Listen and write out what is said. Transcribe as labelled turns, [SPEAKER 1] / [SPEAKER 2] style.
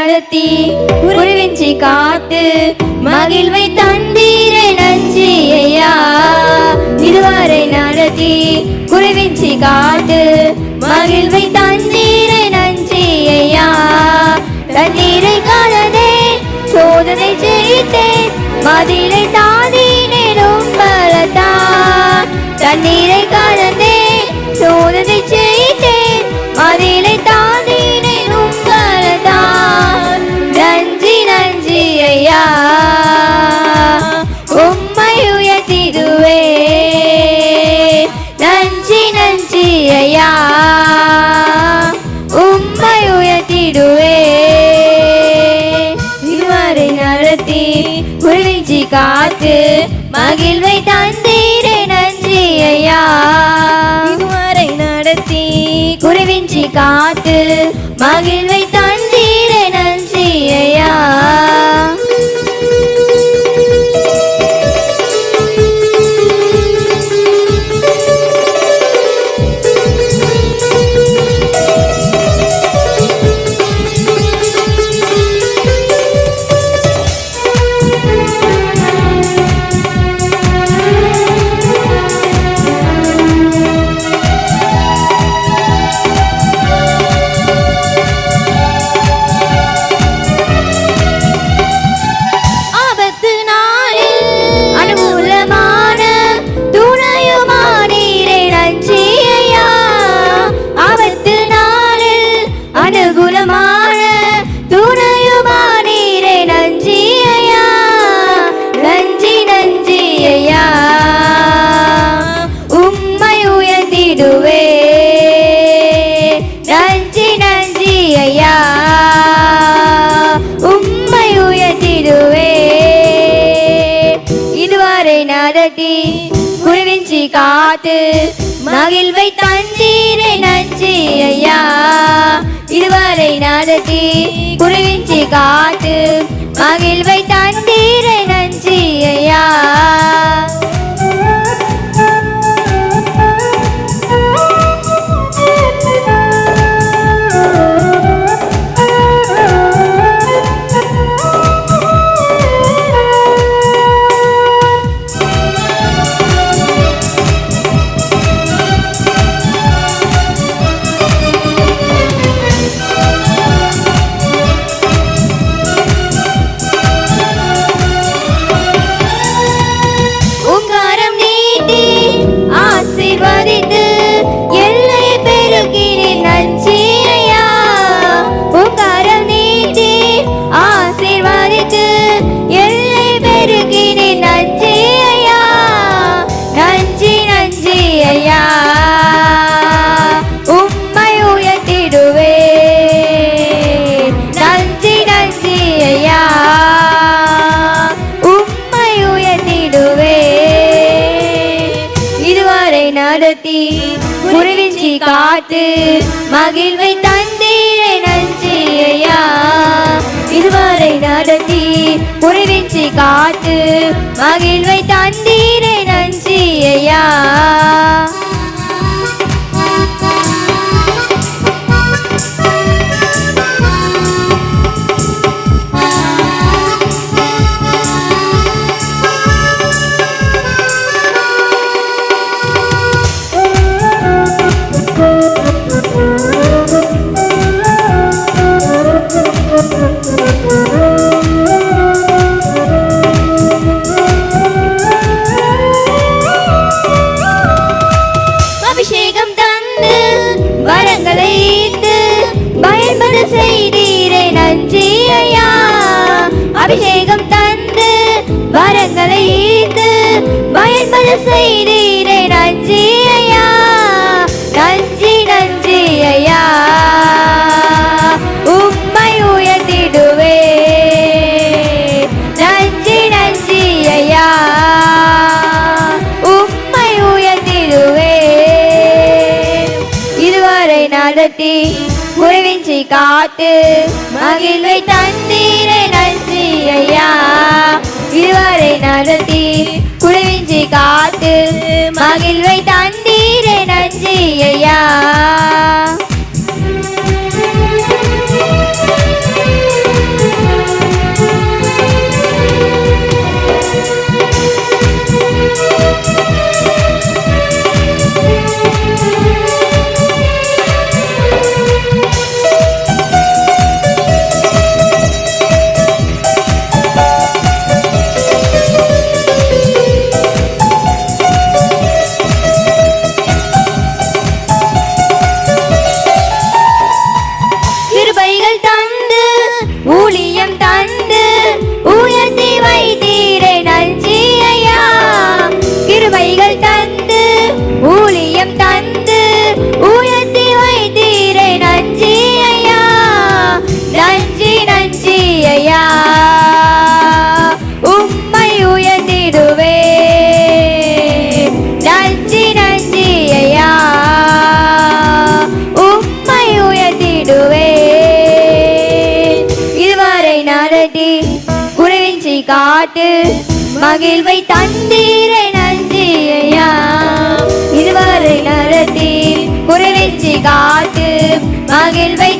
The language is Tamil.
[SPEAKER 1] நடத்தி குருவிஞ்சி காத்து மகிழ்வை தந்தீரை நன்றி ஐயா. இதுவரை நடத்தி குருவிஞ்சி காத்து மகிழ்வை தந்தீரை நன்றி ஐயா. தண்ணீரை காணதே சோதனை ஜெயித்தேன் மதிலை தாண்டினேன் உம்பலத்தான். தண்ணீரை காணதே சோதனை ஜெயித்தேன் மதிலை தாண்டினேன் உம்பலத்தான். நன்றி நன்றி ஐயா உம்மை உயர்த்திடுவே. நன்றி நன்றி ஐயா உம்மை உயர்த்திடுவே. இதுவரை நடத்தி குருவிஞ்சி காத்து மகிழ்வை தந்தீரே நன்றி ஐயா.
[SPEAKER 2] இதுவரை நடத்தி
[SPEAKER 1] குருவிஞ்சி காத்து மகிழ்வை தந்தீரே நன்றி ஐயா. குருவிஞ்சி காத்து மகிழ்வை தந்தீரே நன்றி ஐயா. இதுவரை நடத்தி குருவிஞ்சி காத்து மகிழ்வை தந்தீரே நன்றி ஐயா. நடத்தி குருவிஞ்சி காத்து மகிழ்வை தந்தீரே நன்றி ஐயா. இதுவரை நடத்தி குருவிஞ்சி காத்து மகிழ்வை தந்தீரே நன்றி ஐயா. அபிஷேகம் தந்து வரங்களை பயன்பட செய்தீரே நன்றி ஐயா. அபிஷேகம் தந்து வரங்களை பயன்பட செய்தீரே நன்றி ஐயா. நன்றி நன்றி ஐயா உம்மை உயர்த்திடுவே. நன்றி நன்றி ஐயா உம்மை உயர்த்திடுவே. இதுவரை நடத்தி குருவிஞ்சி காத்து மகிழ்வை தந்தீரே நன்றி ஐயா. இதுவரை நடத்தி குருவிஞ்சி காத்து மகிழ்வை தந்தீரே நன்றி ஐயா. காட்டு மகிழ்வை தந்தீரை நன்றி ஐயா இதுவரை நடத்தி குறைவின்றி காட்டு மகிழ்வை